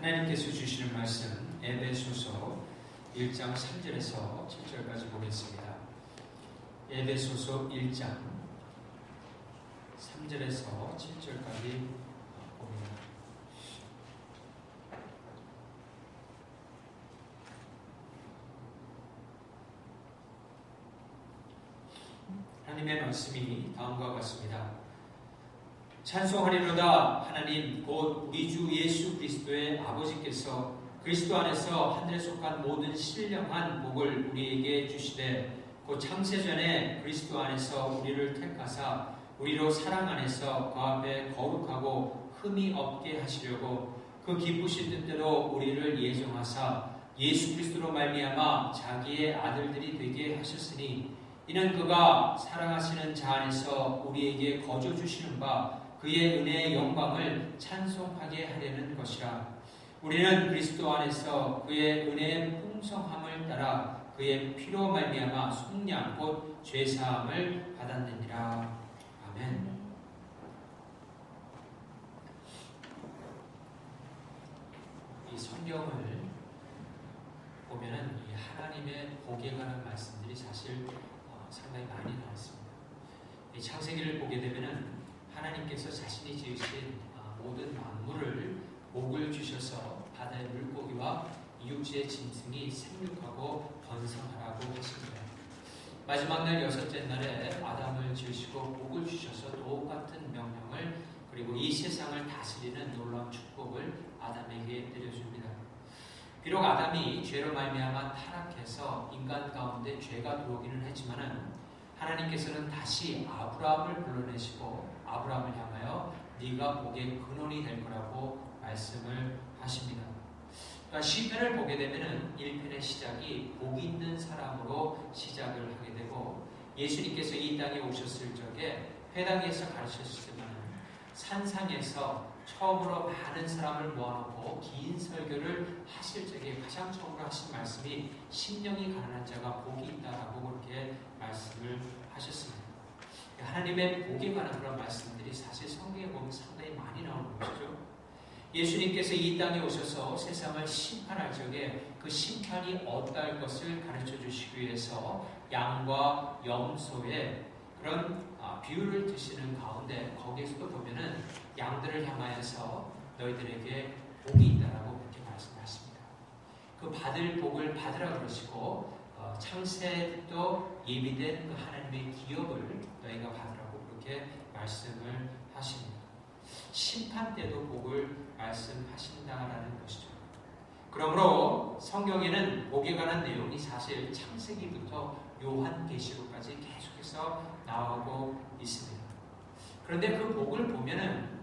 하나님께서 주시는 말씀 에베소서 1장 3절에서 7절까지 보겠습니다. 에베소서 1장 3절에서 7절까지 봅니다. 하나님의 말씀이 다음과 같습니다. 찬송하리로다. 하나님 곧 우리 주 예수 그리스도의 아버지께서 그리스도 안에서 하늘에 속한 모든 신령한 복을 우리에게 주시되 곧 창세전에 그리스도 안에서 우리를 택하사 우리로 사랑 안에서 그 앞에 거룩하고 흠이 없게 하시려고 그 기쁘신 뜻대로 우리를 예정하사 예수 그리스도로 말미암아 자기의 아들들이 되게 하셨으니 이는 그가 사랑하시는 자 안에서 우리에게 거저 주시는 바 그의 은혜의 영광을 찬송하게 하려는 것이라. 우리는 그리스도 안에서 그의 은혜의 풍성함을 따라 그의 피로 말미암아 속량 곧 죄사함을 받았느니라. 아멘. 이 성경을 보면은 이 하나님의 복에 관한 말씀들이 사실 상당히 많이 나왔습니다. 이 창세기를 보게 되면은 하나님께서 자신이 지으신 모든 만물을 복을 주셔서 바다의 물고기와 육지의 짐승이 생육하고 번성하라고 하십니다. 마지막 날 6째 날에 아담을 지으시고 복을 주셔서 똑같은 명령을 그리고 이 세상을 다스리는 놀라운 축복을 아담에게 내려줍니다. 비록 아담이 죄로 말미암아 타락해서 인간 가운데 죄가 들어오기는 했지만은 하나님께서는 다시 아브라함을 불러내시고 아브라함을 향하여 네가 복의 근원이 될 거라고 말씀을 하십니다. 그러니까 시편을 보게 되면은 1편의 시작이 복 있는 사람으로 시작을 하게 되고 예수님께서 이 땅에 오셨을 적에 회당에서 가르쳤을 때는 산상에서 처음으로 많은 사람을 모아놓고 긴 설교를 하실 적에 가장 처음으로 하신 말씀이 심령이 가난한 자가 복이 있다라고 그렇게 말씀을 하셨습니다. 하나님의 복에 관한 그런 말씀들이 사실 성경에 보면 상당히 많이 나오는 것이죠. 예수님께서 이 땅에 오셔서 세상을 심판할 적에 그 심판이 어떠할 것을 가르쳐 주시기 위해서 양과 염소의 그런 비유를 드시는 가운데 거기에서도 보면은 양들을 향하여서 너희들에게 복이 있다라고 그렇게 말씀하십니다. 그 받을 복을 받으라 그러시고 창세도 예비된 그 하나님의 기업을 너희가 받으라고 그렇게 말씀을 하십니다. 심판 때도 복을 말씀하신다라는 것이죠. 그러므로 성경에는 복에 관한 내용이 사실 창세기부터 요한계시록까지 계속해서 나오고 있습니다. 그런데 그 복을 보면은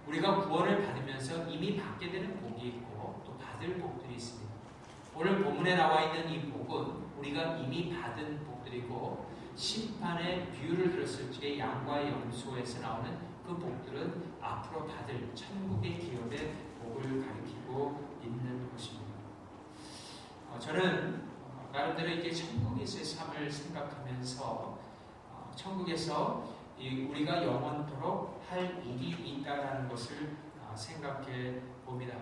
우리가 구원을 받으면서 이미 받게 되는 복이 있고 또 받을 복들이 있습니다. 오늘 본문에 나와 있는 이 복은 우리가 이미 받은 복들이고 심판의 비유를 들었을 때 양과 염소에서 나오는 그 복들은 앞으로 받을 천국의 기업의 복을 가리키고 있는 것입니다. 저는 나름대로 이게 천국에서의 삶을 생각하면서 천국에서 우리가 영원토록 할 일이 있다라는 것을 생각해 봅니다.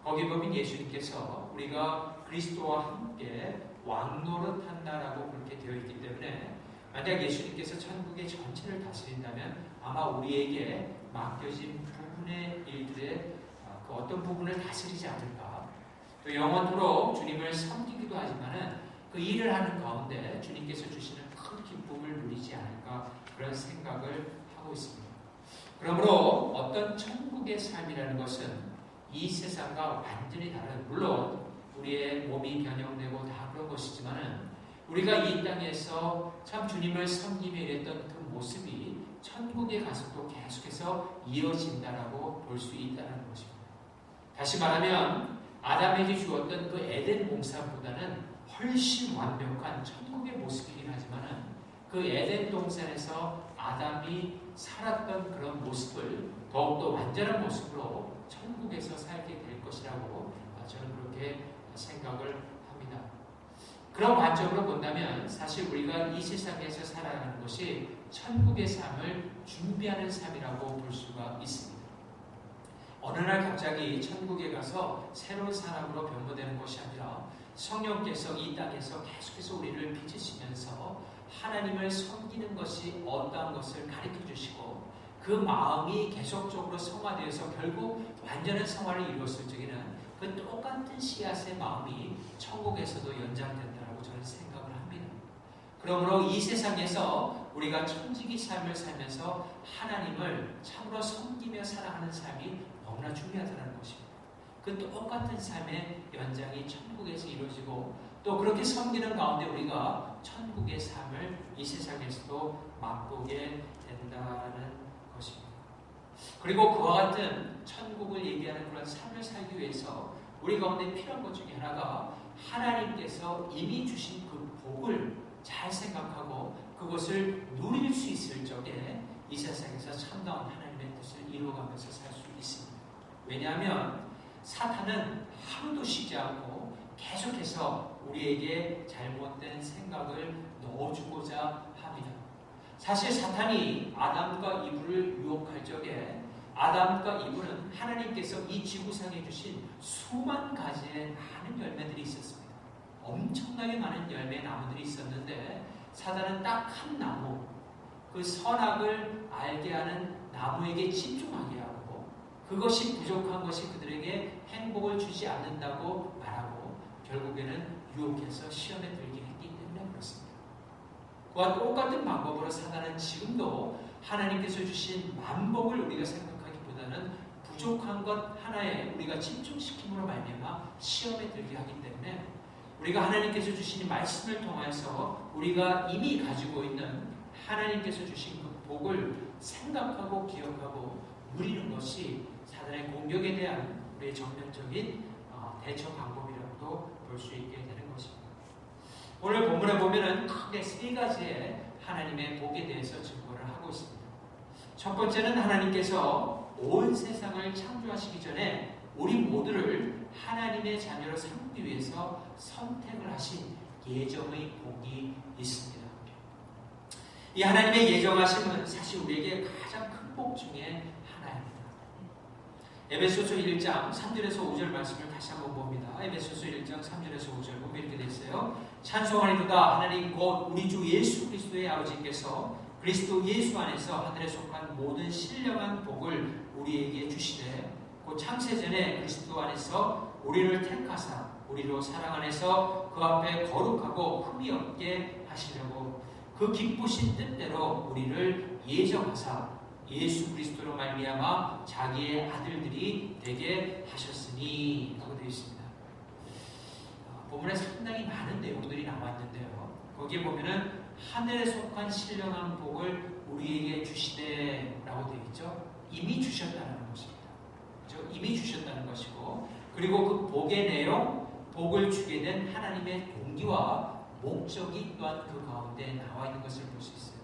거기 보면 예수님께서 우리가 그리스도와 함께 왕노릇 한다라고 그렇게 되어 있기 때문에 만약 예수님께서 천국의 전체를 다스린다면 아마 우리에게 맡겨진 부분의 일들의 그 어떤 부분을 다스리지 않을까. 또 영원토록 주님을 섬기기도 하지만은 그 일을 하는 가운데 주님께서 주시는 큰 기쁨을 누리지 않을까 그런 생각을 하고 있습니다. 그러므로 어떤 천국의 삶이라는 것은 이 세상과 완전히 다른, 물론 우리의 몸이 변형되고 다 그런 것이지만은 우리가 이 땅에서 참 주님을 섬기며 이랬던 그 모습이 천국에 가서도 계속해서 이어진다라고 볼 수 있다는 것입니다. 다시 말하면 아담에게 주었던 그 에덴 동산보다는 훨씬 완벽한 천국의 모습이긴 하지만은 그 에덴 동산에서 아담이 살았던 그런 모습을 더욱더 완전한 모습으로 천국에서 살게 될 것이라고 저는 그렇게 생각을 합니다. 그런 관점으로 본다면 사실 우리가 이 세상에서 살아가는 것이 천국의 삶을 준비하는 삶이라고 볼 수가 있습니다. 어느 날 갑자기 천국에 가서 새로운 사람으로 변모되는 것이 아니라 성령께서 이 땅에서 계속해서 우리를 빚으시면서 하나님을 섬기는 것이 어떠한 것을 가르쳐 주시고 그 마음이 계속적으로 성화되어서 결국 완전한 성화를 이루었을 적에는 그 똑같은 씨앗의 마음이 천국에서도 연장된다고 저는 생각을 합니다. 그러므로 이 세상에서 우리가 천지기 삶을 살면서 하나님을 참으로 섬기며 살아가는 삶이 너무나 중요하다는 것입니다. 그 똑같은 삶의 연장이 천국에서 이루어지고 또 그렇게 섬기는 가운데 우리가 천국의 삶을 이 세상에서도 맛보게 된다는 것입니다. 그리고 그와 같은 천국을 얘기하는 그런 삶을 살기 위해서 우리 가운데 필요한 것 중에 하나가 하나님께서 이미 주신 그 복을 잘 생각하고 그것을 누릴 수 있을 적에 이 세상에서 참다운 하나님의 뜻을 이루어가면서 살 수 있습니다. 왜냐하면 사탄은 하루도 쉬지 않고 계속해서 우리에게 잘못된 생각을 넣어주고자 합니다. 사실 사탄이 아담과 이브를 유혹할 적에 아담과 이브는 하나님께서 이 지구상에 주신 수만 가지의 많은 열매들이 있었습니다. 엄청나게 많은 열매 나무들이 있었는데 사단은 딱 한 나무, 그 선악을 알게 하는 나무에게 집중하게 하고 그것이 부족한 것이 그들에게 행복을 주지 않는다고 말하고 결국에는 유혹해서 시험에 들게 했기 때문에 그렇습니다. 그와 똑같은 방법으로 사단은 지금도 하나님께서 주신 만복을 우리가 생각하기보다는 부족한 것 하나에 우리가 집중시킴으로 말미암아 시험에 들게 하기 때문에 우리가 하나님께서 주신 말씀을 통해서 우리가 이미 가지고 있는 하나님께서 주신 그 복을 생각하고 기억하고 누리는 것이 사단의 공격에 대한 우리의 전면적인 대처 방법이라고도 볼 수 있게 되는 것입니다. 오늘 본문에 보면은 크게 세 가지의 하나님의 복에 대해서 증거를 하고 있습니다. 첫 번째는 하나님께서 온 세상을 창조하시기 전에 우리 모두를 하나님의 자녀로 삼기 위해서 선택을 하신 예정의 복이 있습니다. 이 하나님의 예정하심은 사실 우리에게 가장 큰 복 중에 하나입니다. 에베소서 1장 3절에서 5절 말씀을 다시 한번 봅니다. 에베소서 1장 3절에서 5절 보면 이렇게 되어 있어요. 찬송하리로다 하나님 곧 우리 주 예수 그리스도의 아버지께서 그리스도 예수 안에서 하늘에 속한 모든 신령한 복을 우리에게 주시되 곧 창세전에 그리스도 안에서 우리를 택하사 우리로 사랑 안에서 그 앞에 거룩하고 흠이 없게 하시려고 그 기쁘신 뜻대로 우리를 예정하사 예수 그리스도로 말미암아 자기의 아들들이 되게 하셨으니 라고 되어 있습니다. 본문에 상당히 많은 내용들이 나와 있는데요. 거기에 보면은 하늘에 속한 신령한 복을 우리에게 주시되 라고 되어 있죠. 이미 주셨다는 것입니다. 그렇죠? 이미 주셨다는 것이고 그리고 그 복의 내용, 복을 주게 된 하나님의 동기와 목적이 또한 그 가운데 나와 있는 것을 볼 수 있어요.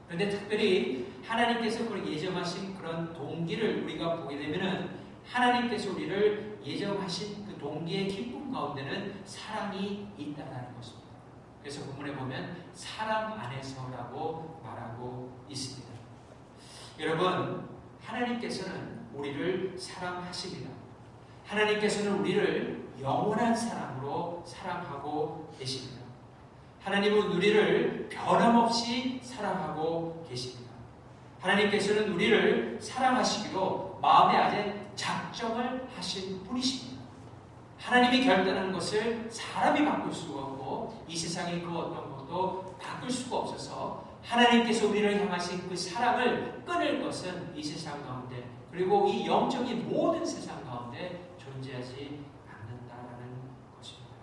그런데 특별히 하나님께서 그걸 예정하신 그런 동기를 우리가 보게 되면은 하나님께서 우리를 예정하신 그 동기의 기쁨 가운데는 사랑이 있다는 것입니다. 그래서 본문에 보면 사랑 안에서라고 말하고 있습니다. 여러분, 하나님께서는 우리를 사랑하십니다. 하나님께서는 우리를 영원한 사랑으로 사랑하고 계십니다. 하나님은 우리를 변함없이 사랑하고 계십니다. 하나님께서는 우리를 사랑하시기로 마음에 아주 작정을 하신 분이십니다. 하나님이 결단하는 것을 사람이 바꿀 수가 없고 이 세상의 그 어떤 것도 바꿀 수가 없어서 하나님께서 우리를 향하신 그 사랑을 끊을 것은 이 세상 가운데 그리고 이 영적인 모든 세상 가운데 존재하지 않는다라는 것입니다.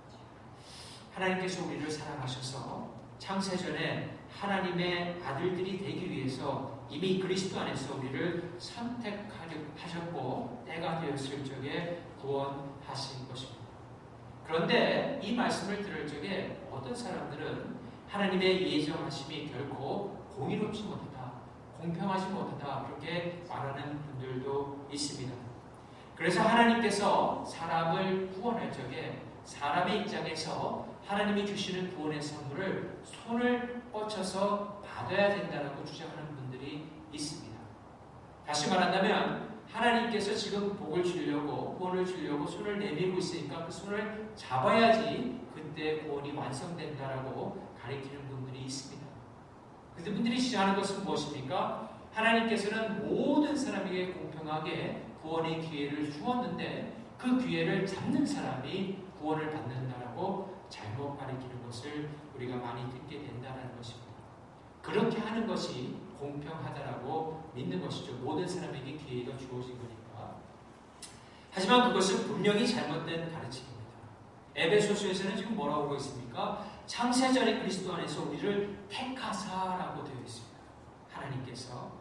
하나님께서 우리를 사랑하셔서 창세전에 하나님의 아들들이 되기 위해서 이미 그리스도 안에서 우리를 선택하셨고 때가 되었을 적에 구원하신 것입니다. 그런데 이 말씀을 들을 적에 어떤 사람들은 하나님의 예정하심이 결코 공의롭지 못하다, 공평하지 못하다 그렇게 말하는 분들도 있습니다. 그래서 하나님께서 사람을 구원할 적에 사람의 입장에서 하나님이 주시는 구원의 선물을 손을 뻗쳐서 받아야 된다고 주장하는 분들이 있습니다. 다시 말한다면 하나님께서 지금 복을 주려고 구원을 주려고 손을 내밀고 있으니까 그 손을 잡아야지 그때 구원이 완성된다라고 가리키는 분들이 있습니다. 그분들이 주장하는 것은 무엇입니까? 하나님께서는 모든 사람에게 공평하게 구원의 기회를 주었는데 그 기회를 잡는 사람이 구원을 받는다라고 잘못 가리키는 것을 우리가 많이 듣게 된다는 것입니다. 그렇게 하는 것이 공평하다라고 믿는 것이죠. 모든 사람에게 기회가 주어진 거니까. 하지만 그것은 분명히 잘못된 가르침입니다. 에베소서에서는 지금 뭐라고 하고 있습니까? 창세전에 그리스도 안에서 우리를 택하사라고 되어 있습니다. 하나님께서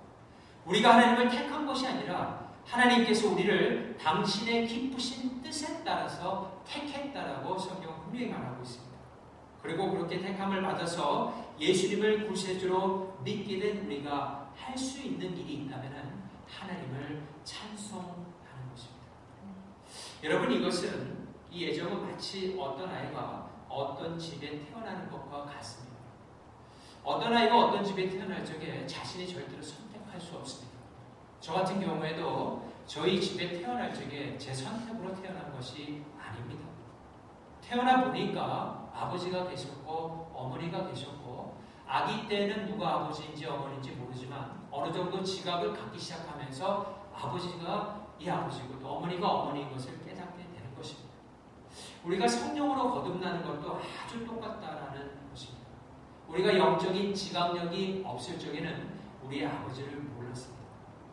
우리가 하나님을 택한 것이 아니라 하나님께서 우리를 당신의 기쁘신 뜻에 따라서 택했다라고 성경은 분명히 말하고 있습니다. 그리고 그렇게 택함을 받아서 예수님을 구세주로 믿게 된 우리가 할 수 있는 일이 있다면 하나님을 찬송하는 것입니다. 여러분, 이것은 이 예정은 마치 어떤 아이가 어떤 집에 태어나는 것과 같습니다. 어떤 아이가 어떤 집에 태어날 적에 자신이 절대로 선택할 수 없습니다. 저 같은 경우에도 저희 집에 태어날 적에 제 선택으로 태어난 것이 아닙니다. 태어나 보니까 아버지가 계셨고 어머니가 계셨고 아기 때는 누가 아버지인지 어머니인지 모르지만 어느 정도 지각을 갖기 시작하면서 아버지가 이 아버지고 또 어머니가 어머니인 것을 깨닫게 되는 것입니다. 우리가 성령으로 거듭나는 것도 아주 똑같다라는 것입니다. 우리가 영적인 지각력이 없을 적에는 우리의 아버지를 몰랐습니다.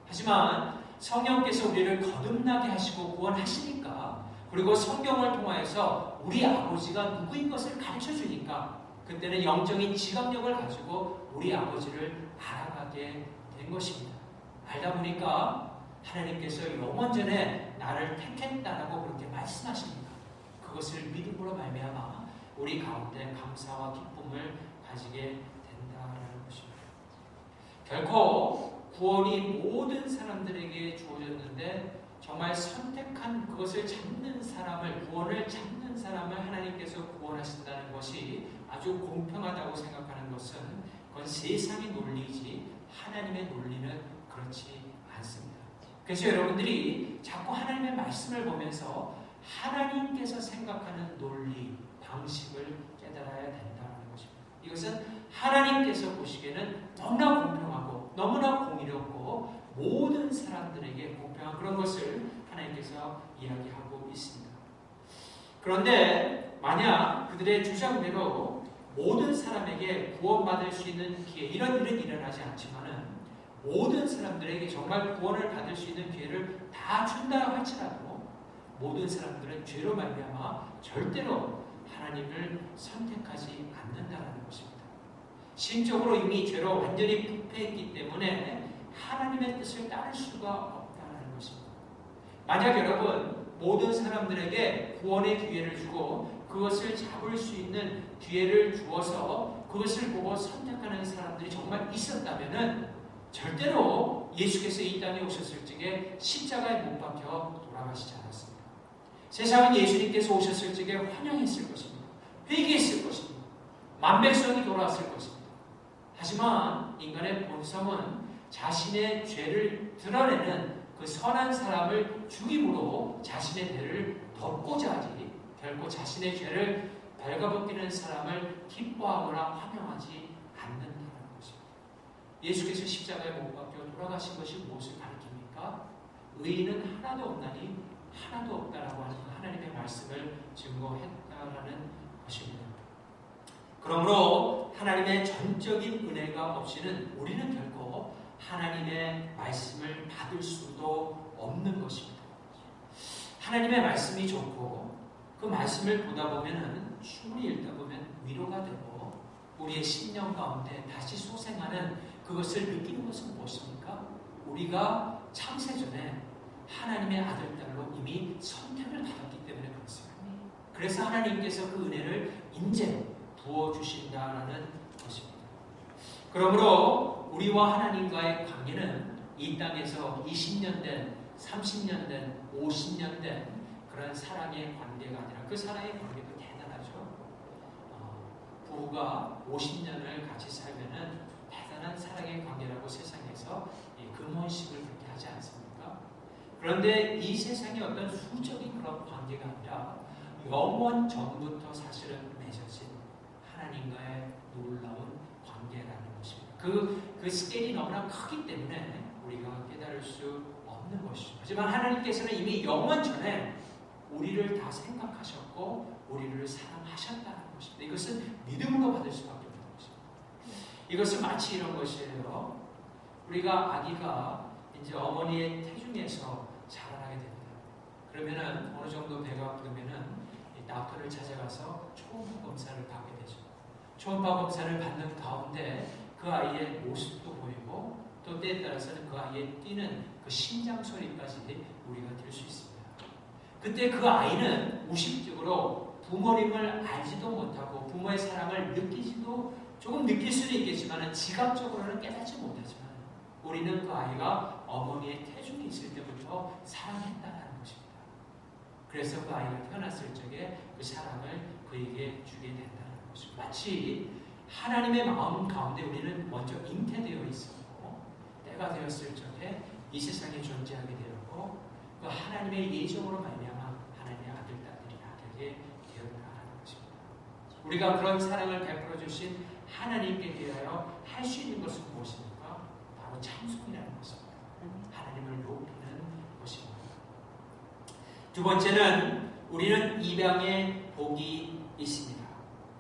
하지만 성령께서 우리를 거듭나게 하시고 구원하시니까 그리고 성경을 통하여서 우리 아버지가 누구인 것을 가르쳐 주니까 그때는 영적인 지각력을 가지고 우리 아버지를 알아가게 된 것입니다. 알다 보니까 하나님께서 영원전에 나를 택했다라고 그렇게 말씀하십니다. 그것을 믿음으로 말미암아 우리 가운데 감사와 기쁨을 가지게 된다라는 것입니다. 결코 구원이 모든 사람들에게 주어졌는데 정말 선택한 그것을 잡는 사람을, 구원을 잡는 사람을 하나님께서 구원하신다는 것이 아주 공평하다고 생각하는 것은 그건 세상의 논리이지 하나님의 논리는 그렇지 않습니다. 그래서 여러분들이 자꾸 하나님의 말씀을 보면서 하나님께서 생각하는 논리, 방식을 깨달아야 된다는 것입니다. 이것은 하나님께서 보시기에는 너무나 공평하고 너무나 공의롭고 모든 사람들에게 공평한 그런 것을 하나님께서 이야기하고 있습니다. 그런데 만약 그들의 주장대로 모든 사람에게 구원받을 수 있는 기회, 이런 일은 일어나지 않지만은 모든 사람들에게 정말 구원을 받을 수 있는 기회를 다 준다고 할지라도 모든 사람들은 죄로 말미암아 절대로 하나님을 선택하지 않는다는 것입니다. 심적으로 이미 죄로 완전히 부패했기 때문에 하나님의 뜻을 따를 수가 없다는 것입니다. 만약 여러분 모든 사람들에게 구원의 기회를 주고 그것을 잡을 수 있는 기회를 주어서 그것을 보고 선택하는 사람들이 정말 있었다면 절대로 예수께서 이 땅에 오셨을 적에 십자가에 못 박혀 돌아가시지 않았습니다. 세상은 예수님께서 오셨을 적에 환영했을 것입니다. 회개했을 것입니다. 만백성이 돌아왔을 것입니다. 하지만 인간의 본성은 자신의 죄를 드러내는 그 선한 사람을 죽임으로 자신의 죄를 덮고자 하지 결코 자신의 죄를 발가벗기는 사람을 기뻐하거나 환영하지 않는다는 것입니다. 예수께서 십자가에 못 박혀 돌아가신 것이 무엇을 가리킵니까? 의인은 하나도 없나니 하나도 없다라고 하는 하나님의 말씀을 증거했다라는 것입니다. 그러므로 하나님의 전적인 은혜가 없이는 우리는 결코 하나님의 말씀을 받을 수도 없는 것입니다. 하나님의 말씀이 좋고 그 말씀을 보다 보면 충분히 읽다 보면 위로가 되고 우리의 심령 가운데 다시 소생하는 그것을 느끼는 것은 무엇입니까? 우리가 창세전에 하나님의 아들, 딸로 이미 선택을 받았기 때문에 그렇습니다. 그래서 하나님께서 그 은혜를 인재로 부어주신다는 것입니다. 그러므로 우리와 하나님과의 관계는 이 땅에서 20년 된, 30년 된, 50년 된 그런 사랑의 관계가 아니라 그 사랑의 관계도 대단하죠. 부부가 50년을 같이 살면은 대단한 사랑의 관계라고 세상에서 금혼식을 그렇게 하지 않습니까? 그런데 이 세상의 어떤 수적인 그런 관계가 아니라 영원 전부터 사실은 맺어진 하나님과의 놀라운 관계라는 것입니다. 그 스케일이 너무나 크기 때문에 우리가 깨달을 수 없는 것이죠. 하지만 하나님께서는 이미 영원 전에 우리를 다 생각하셨고 우리를 사랑하셨다는 것입니다. 이것은 믿음으로 받을 수밖에 없는 것입니다. 이것은 마치 이런 것이에요. 우리가 아기가 이제 어머니의 태중에서 자라나게 됩니다. 그러면은 어느 정도 배가 아프면은 닥터를 찾아가서 초음파 검사를 받게 되죠. 초음파 검사를 받는 가운데 그 아이의 모습도 보이고 또 때에 따라서는 그 아이의 뛰는 그 심장 소리까지 우리가 들을 수 있습니다. 그때 그 아이는 무의식적으로 부모님을 알지도 못하고 부모의 사랑을 느끼지도 조금 느낄 수는 있겠지만 지각적으로는 깨닫지 못하지만 우리는 그 아이가 어머니의 태중에 있을 때부터 사랑했다는 것입니다. 그래서 그 아이가 태어났을 적에 그 사랑을 그에게 주게 된다는 것입니다. 마치 하나님의 마음 가운데 우리는 먼저 잉태되어 있었고 때가 되었을 적에 이 세상에 존재하게 되었고 그 하나님의 예정으로 말미암아 하나님의 아들, 딸들이 나게 되었다는 것입니다. 우리가 그런 사랑을 베풀어 주신 하나님께 대하여 할 수 있는 것은 무엇입니까? 바로 찬송이라는 것입니다. 하나님을 높이는 것입니다. 두 번째는 우리는 입양의 복이 있습니다.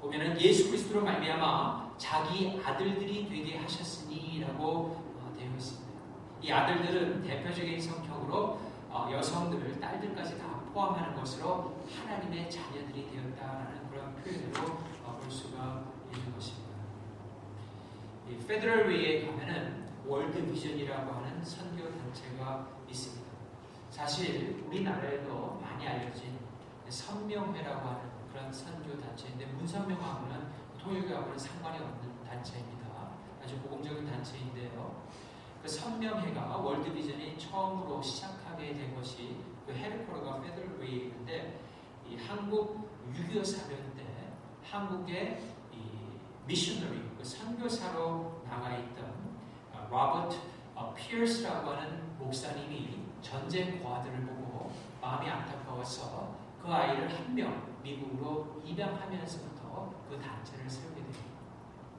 보면은 예수 그리스도로 말미암아 자기 아들들이 되게 하셨으니라고 되어 있습니다. 이 아들들은 대표적인 성격으로 여성들, 딸들까지 다 포함하는 것으로 하나님의 자녀들이 되었다라는 그런 표현으로 볼 수가 있는 것입니다. 이 페더럴 웨이에 가면은 월드 비전이라고 하는 선교 단체가 있습니다. 사실 우리나라에도 많이 알려진 선명회라고 하는 그런 선교 단체인데 문선명하고는 통일교하고는 상관이 없는 단체입니다. 아주 모범적인 단체인데요. 그 선명회가 월드 비전이 처음으로 시작하게 된 것이 그 헤드쿼터가 페더럴 웨이인데 이 한국 6.25 사변 때 한국의 이 미셔너리 그 선교사로 나가 있던 로버트 피어스라고 하는 목사님이 전쟁 고아들을 보고 마음이 안타까워서 그 아이를 한 명 미국으로 입양하면서부터 그 단체를 세우게 됩니다.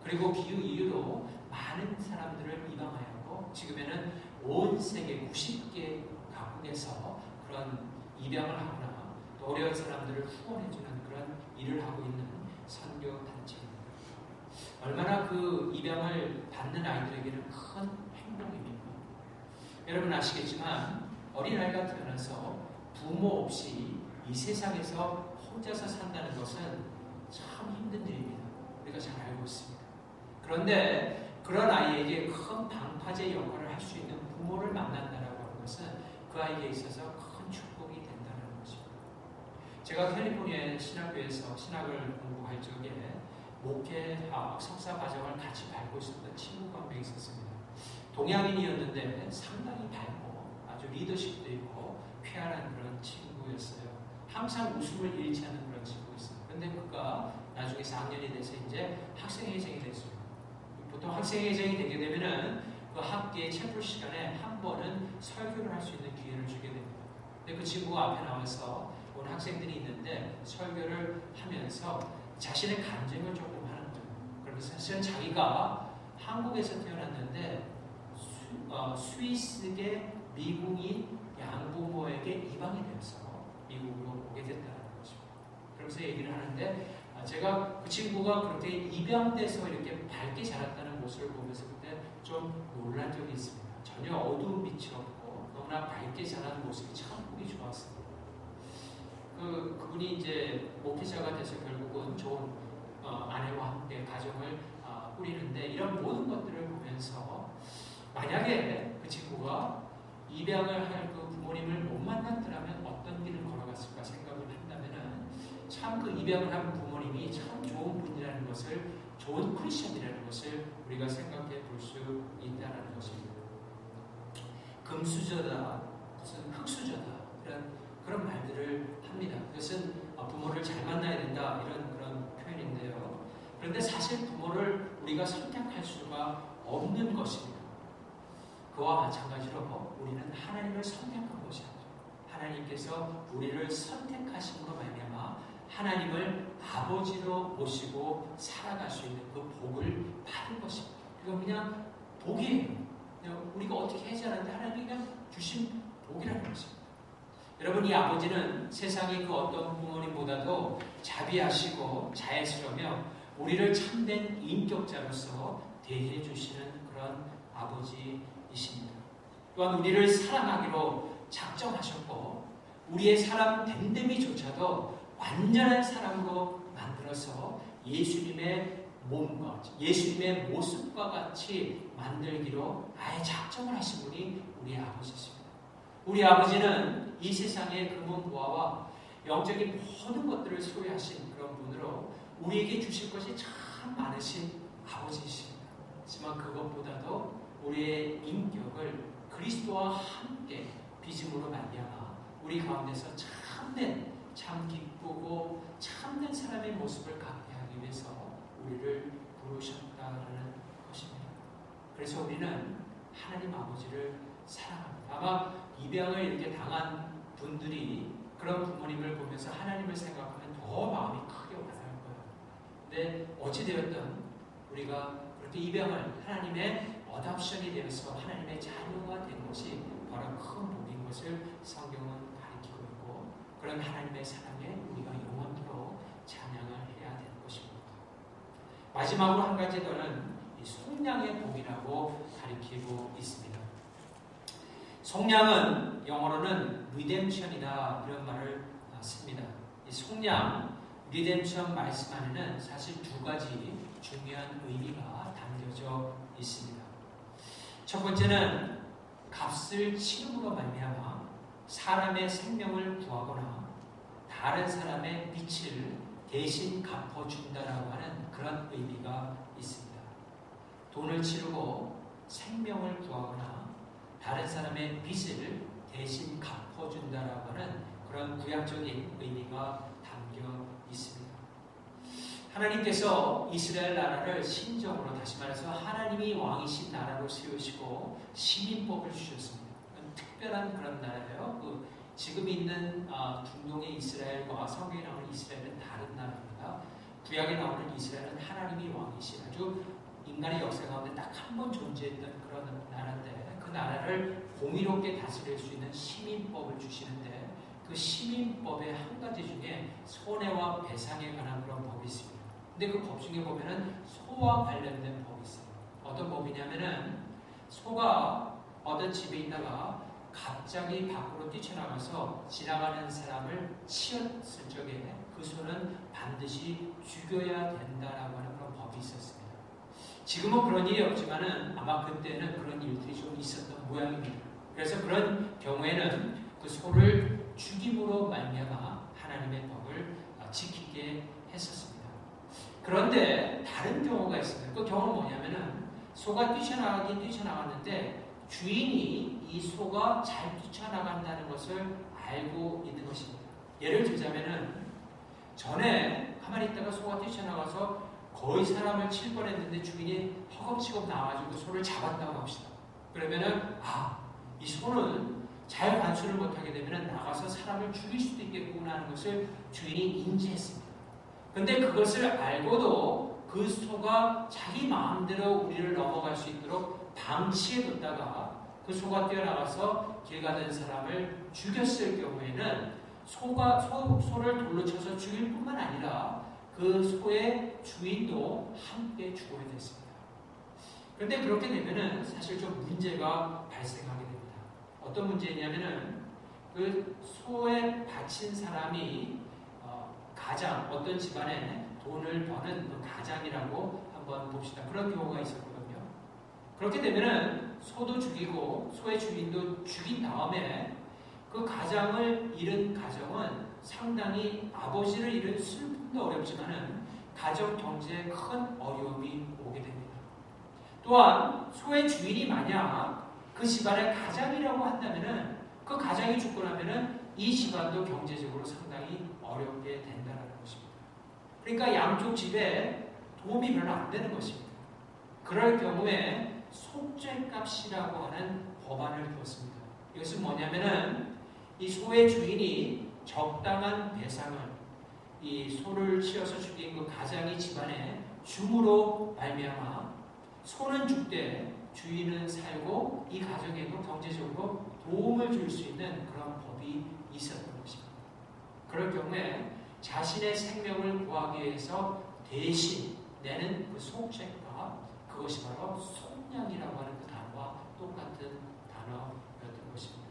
그리고 그 이후로 많은 사람들을 입양하였고 지금에는 온 세계 90개 각국에서 그런 입양을 하거나 또 어려운 사람들을 후원해주는 그런 일을 하고 있는 선교 단체입니다. 얼마나 그 입양을 받는 아이들에게는 큰 행복입니다. 여러분 아시겠지만 어린아이가 태어나서 부모 없이 이 세상에서 혼자서 산다는 것은 참 힘든 일입니다. 우리가 잘 알고 있습니다. 그런데 그런 아이에게 큰 방파제 역할을 할 수 있는 부모를 만난다라고 하는 것은 그 아이에게 있어서 큰 축복이 된다는 것입니다. 제가 캘리포니아 신학교에서 신학을 공부할 적에 목회학 석사 과정을 같이 밟고 있었던 친구가 한 명 있었습니다. 동양인이었는데 상당히 밝고 아주 리더십도 있고 쾌활한 그런 친구였어요. 항상 웃음을 잃지 않는 그런 친구였어요. 그런데 그가 나중에 4학년이 돼서 이제 학생회장이 됐습니다. 보통 학생회장이 되게 되면은 그 학기의 채플 시간에 한 번은 설교를 할 수 있는 기회를 주게 됩니다. 근데 그 친구가 앞에 나와서 온 학생들이 있는데 설교를 하면서 자신의 감정을 조금 하는 거예요. 그래서 사실은 자기가 한국에서 태어났는데 스위스계 미국인 양부모에게 입양이 되어서 미국으로 오게 됐다는 것입니다. 그러면서 얘기를 하는데 제가 그 친구가 그렇게 입양돼서 이렇게 밝게 자랐다는 모습을 보면서 그때 좀 놀란 적이 있습니다. 전혀 어두운 빛이 없고 너무나 밝게 자란 모습이 참 보기 좋았습니다. 그분이 이제 목회자가 돼서 결국은 좋은 아내와 함께 가정을 꾸리는데 이런 모든 것들을 보면서 만약에 그 친구가 입양을 할 그 부모님을 못 만났더라면 어떤 길을 걸어갔을까 생각을 한다면은 참 그 입양을 한 부모님이 참 좋은 분이라는 것을 좋은 크리스천이라는 것을 우리가 생각해 볼 수 있다는 것입니다. 금수저다, 무슨 흙수저다 그런 말들을 합니다. 그것은 부모를 잘 만나야 된다 이런 그런 표현인데요. 그런데 사실 부모를 우리가 선택할 수가 없는 것입니다. 그와 마찬가지로 우리는 하나님을 선택한 것이 아니죠. 하나님께서 우리를 선택하심으로 말미암아 하나님을 아버지로 모시고 살아갈 수 있는 그 복을 받은 것입니다. 이건 그냥 복이에요. 그냥 우리가 어떻게 하지 않았는데 하나님이 그냥 주신 복이라는 것입니다. 여러분, 이 아버지는 세상의 그 어떤 부모님보다도 자비하시고 자애스러우며 우리를 참된 인격자로서 대해 주시는 그런 아버지이십니다. 또한 우리를 사랑하기로 작정하셨고 우리의 사람 됨됨이조차도 완전한 사람으로 만들어서 예수님의 몸과 예수님의 모습과 같이 만들기로 아예 작정을 하신 분이 우리 아버지십니다. 우리 아버지는 이 세상의 금은보화와 영적인 모든 것들을 소유하신 그런 분으로 우리에게 주실 것이 참 많으신 아버지이십니다. 하지만 그것보다도 우리의 인격을 그리스도와 함께 빚음으로 말미암아 우리 가운데서 참 기쁘고 참된 사람의 모습을 갖게 하기 위해서 우리를 부르셨다는 것입니다. 그래서 우리는 하나님 아버지를 사랑합니다. 아마 입양을 이렇게 당한 분들이 그런 부모님을 보면서 하나님을 생각하면 더 마음이 크게 와닿을 거예요. 근데 어찌되었든 우리가 그렇게 입양을 하나님의 어답션이 되어서 하나님의 자녀가 된 것이 바로 큰 복인 것을 성경은 가르치고 있고 그런 하나님의 사랑에 우리가 영원토록 찬양을 해야 되는 것입니다. 마지막으로 한 가지 더는 이 속량의 복이라고 가르치고 있습니다. 속량은 영어로는 redemption이다 이런 말을 씁니다. 이 속량, redemption 말씀 안에는 사실 두 가지 중요한 의미가 담겨져 있습니다. 첫 번째는 값을 치름으로 말미암아 사람의 생명을 구하거나 다른 사람의 빛을 대신 갚아준다라고 하는 그런 의미가 있습니다. 돈을 치르고 생명을 구하거나 다른 사람의 빚을 대신 갚아준다라고 하는 그런 구약적인 의미가 담겨 있습니다. 하나님께서 이스라엘 나라를 신정으로 다시 말해서 하나님이 왕이신 나라로 세우시고 시민법을 주셨습니다. 특별한 그런 나라예요. 지금 있는 중동의 이스라엘과 성경에 나오는 이스라엘은 다른 나라입니다. 구약에 나오는 이스라엘은 하나님이 왕이신 아주 인간의 역사 가운데 딱 한 번 존재했던 그런 나라인데 그 나라를 공의롭게 다스릴 수 있는 시민법을 주시는데 그 시민법의 한 가지 중에 손해와 배상에 관한 그런 법이 있습니다. 근데 그 법 중에 보면은 소와 관련된 법이 있어요. 어떤 법이냐면은 소가 어떤 집에 있다가 갑자기 밖으로 뛰쳐나가서 지나가는 사람을 치었을 적에 그 소는 반드시 죽여야 된다라고 하는 그런 법이 있었습니다. 지금은 그런 일이 없지만은 아마 그때는 그런 일들이 좀 있었던 모양입니다. 그래서 그런 경우에는 그 소를 죽임으로 말미암아 하나님의 법을 지키게 했었습니다. 그런데 다른 경우가 있습니다. 그 경우는 뭐냐면은 소가 뛰쳐나갔는데 주인이 이 소가 잘 뛰쳐나간다는 것을 알고 있는 것입니다. 예를 들자면은 전에 가만히 있다가 소가 뛰쳐나가서 거의 사람을 칠 뻔했는데 주인이 허겁지겁 나와가지고 소를 잡았다고 합시다. 그러면은 이 소는 잘 관수를 못하게 되면 나가서 사람을 죽일 수도 있겠구나 하는 것을 주인이 인지했습니다. 근데 그것을 알고도 그 소가 자기 마음대로 우리를 넘어갈 수 있도록 방치해뒀다가 그 소가 뛰어나가서 길 가는 사람을 죽였을 경우에는 소를 돌로 쳐서 죽일 뿐만 아니라 그 소의 주인도 함께 죽어야 됐습니다. 그런데 그렇게 되면은 사실 좀 문제가 발생하게 됩니다. 어떤 문제냐면은 그 소에 바친 사람이 가장 어떤 집안에 돈을 버는 그 가장이라고 한번 봅시다. 그런 경우가 있었거든요. 그렇게 되면은 소도 죽이고 소의 주인도 죽인 다음에 그 가장을 잃은 가정은 상당히 아버지를 잃은 슬픔도 어렵지만은 가정 경제에 큰 어려움이 오게 됩니다. 또한 소의 주인이 만약 그 집안의 가장이라고 한다면은 그 가장이 죽고 나면은 이 집안도 경제적으로 상당히 어렵게 된다는 것입니다. 그러니까 양쪽 집에 도움이 별로 안 되는 것입니다. 그럴 경우에 속죄값이라고 하는 법안을 두었습니다. 이것은 뭐냐면은 이 소의 주인이 적당한 배상을 이 소를 치어서 죽인 그 가장이 집안에 줌으로 말미암아 소는 죽되 주인은 살고 이 가정에도 경제적으로 도움을 줄 수 있는 그런 법이 있었던 것입니다. 그럴 경우에 자신의 생명을 구하기 위해서 대신 내는 그 속죄가 그것이 바로 속량이라고 하는 그 단어와 똑같은 단어였던 것입니다.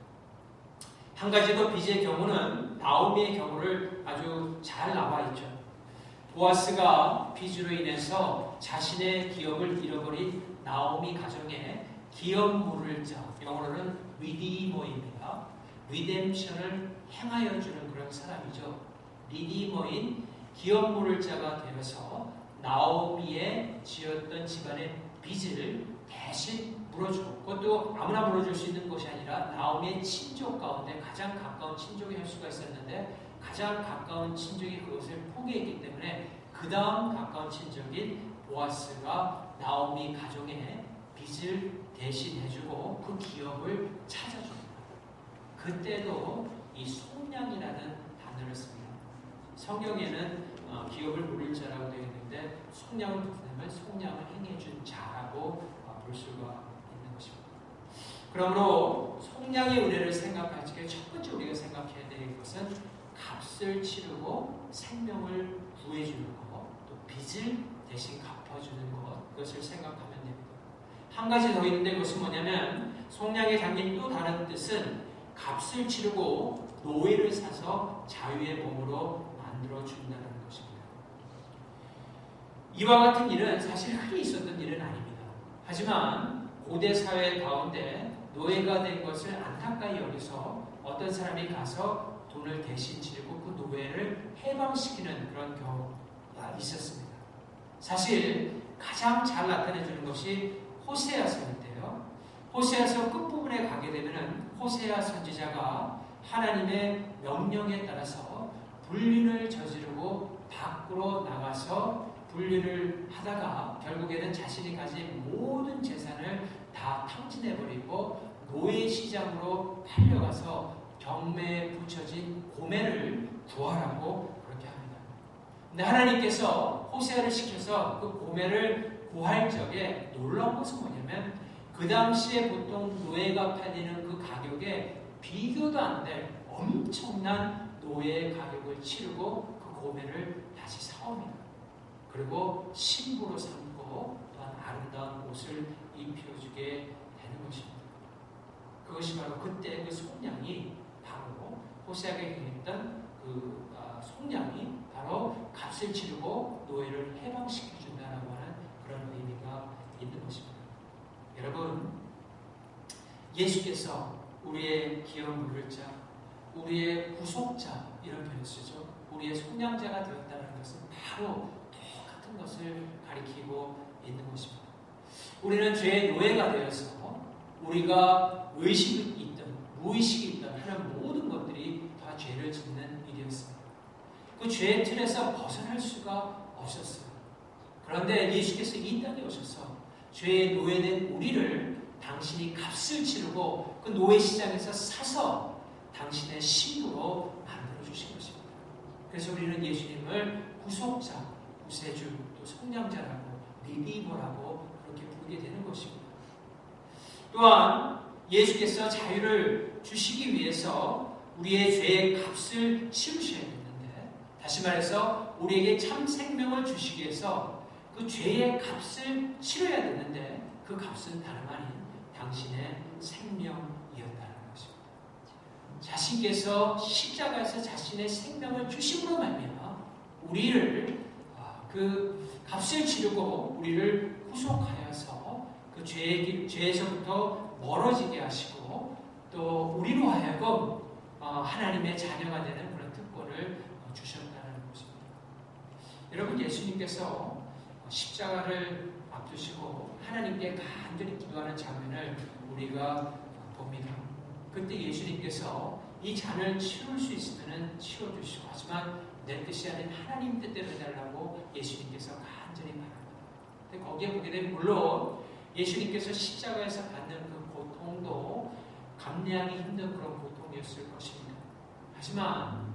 한 가지 더 빚의 경우는 나오미의 경우를 아주 잘 나와 있죠. 보아스가 빚으로 인해서 자신의 기업을 잃어버린 나오미 가정에 기업 물을 자, 영어로는 리디머입니다. 리뎀션을 행하여 주는 그런 사람이죠. 리디머인 기업 물을 자가 되어서 나오미의 지었던 집안의 빚을 대신 물어주고, 그것도 아무나 물어줄 수 있는 것이 아니라 나오미의 친족 가운데 가장 가까운 친족이 할 수가 있었는데 가장 가까운 친족이 그것을 포기했기 때문에 그 다음 가까운 친족인 보아스가 나오미 가정에 빚을 대신해주고 그 기업을 찾아줍니다. 그때도 이 속량이라는 단어를 씁니다. 성경에는 기업을 물을 자라고 되어 있는데 속량을 붙이면 속량을 행해준 자라고 볼 수가 있는 것입니다. 그러므로 속량의 은혜를 생각할 때 첫 번째 우리가 생각해야 될 것은 값을 치르고 생명을 구해주는 것, 또 빚을 대신 갚아주는 것, 그것을 생각하면 됩니다. 한 가지 더 있는데 그것은 뭐냐면 속량에 담긴 또 다른 뜻은 값을 치르고 노예를 사서 자유의 몸으로 만들어준다는 것입니다. 이와 같은 일은 사실 흔히 있었던 일은 아닙니다. 하지만 고대 사회 가운데 노예가 된 것을 안타까이 여기서 어떤 사람이 가서 돈을 대신 치르고 그 노예를 해방시키는 그런 경우가 있었습니다. 사실 가장 잘 나타내주는 것이 호세아서인데요. 호세아서 끝부분에 가게 되면 호세아 선지자가 하나님의 명령에 따라서 불륜을 저지르고 밖으로 나가서 불륜을 하다가 결국에는 자신이 가진 모든 재산을 다 탕진해버리고 노예 시장으로 팔려가서 경매에 붙여진 고매를 구하라고 그렇게 합니다. 근데 하나님께서 호세아를 시켜서 그 고매를 구할 적에 놀라운 것은 뭐냐면 그 당시에 보통 노예가 팔리는 그 가격에 비교도 안 될 엄청난 노예의 가격을 치르고 그 고매를 다시 사옵니다. 그리고 신부로 삼고 또한 아름다운 옷을 입혀주게 되는 것입니다. 그것이 바로 그때 그 속량이 바로 호세아에게 행했던 그 속량이 바로 값을 치르고 노예를 해방시켜준다라고 하는 그런 의미가 있는 것입니다. 여러분, 예수께서 우리의 기업 물을 자, 우리의 구속자 이런 표현을 쓰죠. 우리의 속량자가 되었다는 것은 바로 똑같은 것을 가리키고 있는 것입니다. 우리는 죄의 노예가 되어서 우리가 의식이 있든 무의식이 있든 하는 모든 것들이 다 죄를 짓는 일이었습니다. 그 죄의 틀에서 벗어날 수가 없었어요. 그런데 예수께서 이 땅에 오셔서 죄의 노예된 우리를 당신이 값을 치르고 그 노예 시장에서 사서 당신의 신부로 만들어주신 것입니다. 그래서 우리는 예수님을 구속자, 구세주, 또 속량자라고 리디머라고 그렇게 부르게 되는 것입니다. 또한 예수께서 자유를 주시기 위해서 우리의 죄의 값을 치르셔야 되는데, 다시 말해서 우리에게 참 생명을 주시기 위해서 그 죄의 값을 치러야 되는데 그 값은 다름 아닌 당신의 생명이었다는 것입니다. 자신께서 십자가에서 자신의 생명을 주심으로 말미암아 우리를 그 값을 치르고 우리를 구속하여서 그 죄에서부터 멀어지게 하시고 또 우리로 하여금 하나님의 자녀가 되는 그런 특권을 주셨다는 것입니다. 여러분, 예수님께서 십자가를 앞두시고 하나님께 간절히 기도하는 장면을 우리가 봅니다. 그때 예수님께서 이 잔을 치울 수 있으면 치워주시고, 하지만 내 뜻이 아닌 하나님 뜻대로 해달라고 예수님께서 간절히 바랍니다. 근데 거기에 보게 되면 물론 예수님께서 십자가에서 받는 그 고통도 감내하기 힘든 그런 고통이었을 것입니다. 하지만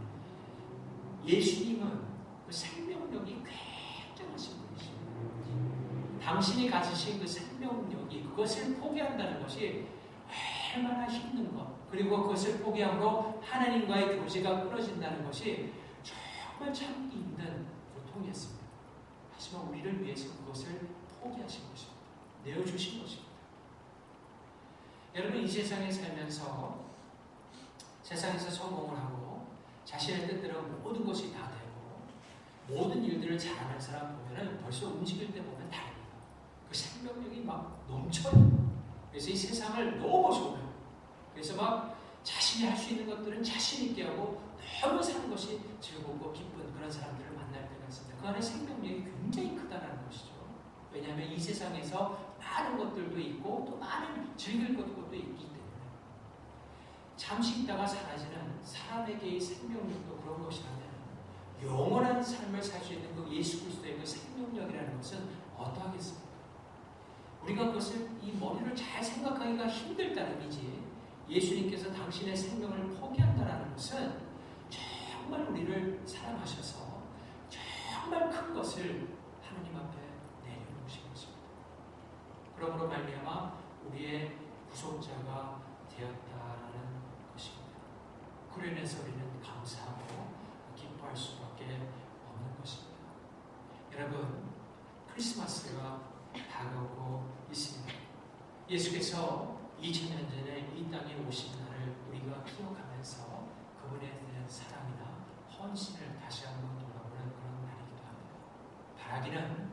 예수님은 그 생명력이 굉장하신 분이십니다. 당신이 가지신 그 생명력이 그것을 포기한다는 것이 얼마나 힘든 것, 그리고 그것을 포기함으로 하나님과의 교제가 끊어진다는 것이 정말 참기 힘든 고통이었습니다. 하지만 우리를 위해서 그것을 포기하신 것입니다. 내어주신 것입니다. 여러분, 이 세상에 살면서 세상에서 성공을 하고 자신의 뜻대로 모든 것이 다 되고 모든 일들을 잘하는 사람 보면은 벌써 움직일 때 보면 다릅니다. 그 생명력이 막 넘쳐요. 그래서 이 세상을 너무 좋아해요. 그래서 막 자신이 할 수 있는 것들은 자신 있게 하고 너무 사는 것이 즐겁고 기쁜 그런 사람들을 만날 때가 있습니다. 그 안에 생명력이 굉장히 크다는 것이죠. 왜냐하면 이 세상에서 많은 것들도 있고 또 많은 즐길 것도 있기 때문에 잠시 있다가 사라지는 사람에게의 생명력도 그런 것이라면 영원한 삶을 살 수 있는 그 예수 그리스도의 그 생명력이라는 것은 어떠하겠습니까? 우리가 그것을 이 머리를 잘 생각하기가 힘들다는 의미지, 예수님께서 당신의 생명을 포기한다는 것은 정말 우리를 사랑하셔서 정말 큰 것을 하나님 앞에 내려놓으신 것입니다. 그러므로 말미암아 우리의 구속자가 되었다는 것입니다. 그로 인해서 우리는 감사하고 기뻐할 수밖에 없는 것입니다. 여러분, 크리스마스가 다가오고 있습니다. 예수께서 2000년 전에 이 땅에 오신 날을 우리가 기억하면서 그분에 대한 사랑이나 헌신을 다시 한번 돌아보는 그런 날이기도 합니다. 바라기는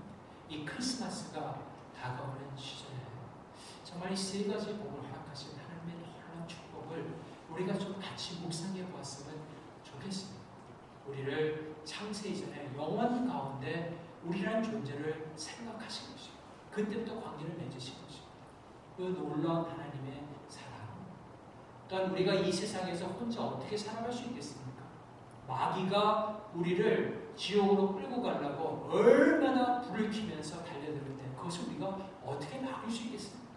이 크리스마스가 다가오는 시절에 정말 이 세 가지 복을 허락하신 하나님의 놀라운 축복을 우리가 좀 같이 묵상해 보았으면 좋겠습니다. 우리를 창세 이전에 영원 가운데 우리라는 존재를 생각하신 것입니다. 그때부터 관계를 맺으신 것입니다. 그 놀라운 하나님의 사랑. 또한 우리가 이 세상에서 혼자 어떻게 살아갈 수 있겠습니까? 마귀가 우리를 지옥으로 끌고 가려고 얼마나 불을 켜면서 달려들 때 그것을 우리가 어떻게 막을 수 있겠습니까?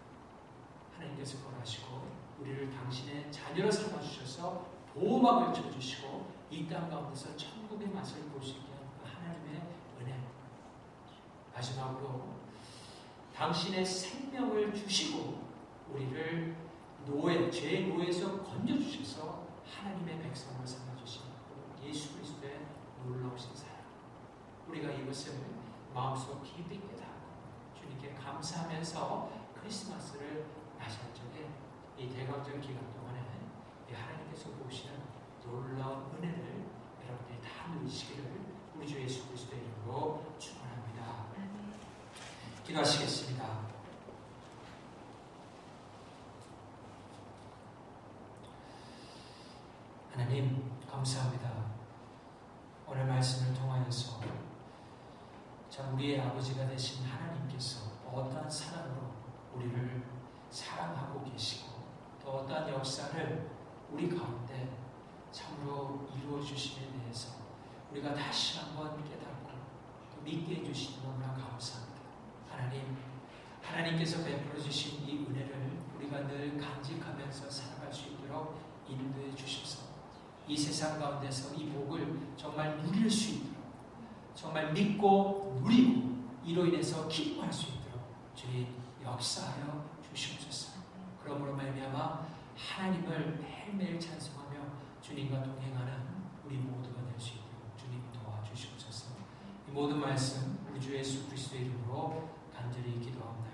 하나님께서 거하시고 우리를 당신의 자녀로 삼아주셔서 보호막을 쳐주시고 이 땅 가운데서 천국의 맛을 볼 수 있게 하는 그 하나님의 은혜. 마지막으로 당신의 생명을 주시고 우리를 죄의 노예에서 건져주셔서 하나님의 백성을 삼아주신 예수 그리스도의 놀라우신 사랑. 우리가 이것을 마음속 깊이 깨닫고 주님께 감사하면서 크리스마스를 맞이할 적에 이 대강절 기간 동안에 이 하나님께서 보시는 놀라운 은혜를 여러분들이 다 누리시기를 우리 주 예수 그리스도의 이름으로 축원합니다. 기도하시겠습니다. 하나님 감사합니다. 오늘 말씀을 통하여서 참 우리의 아버지가 되신 하나님께서 어떠한 사랑으로 우리를 사랑하고 계시고 또 어떠한 역사를 우리 가운데 참으로 이루어 주심에 대해서 우리가 다시 한번 깨닫고 또 믿게 해주시니 너무나 감사합니다. 하나님께서 베풀어 주신 이 은혜를 우리가 늘 간직하면서 살아갈 수 있도록 인도해 주셔서 이 세상 가운데서 이 복을 정말 누릴 수 있도록 정말 믿고 누리고 이로 인해서 기뻐할 수 있도록 주님 역사하여 주시옵소서. 그러므로 말미암아 하나님을 매일매일 찬송하며 주님과 동행하는 우리 모두가 될 수 있도록 주님 도와주시옵소서. 이 모든 말씀 우리 주 예수 그리스도의 이름으로 간절히 기도합니다.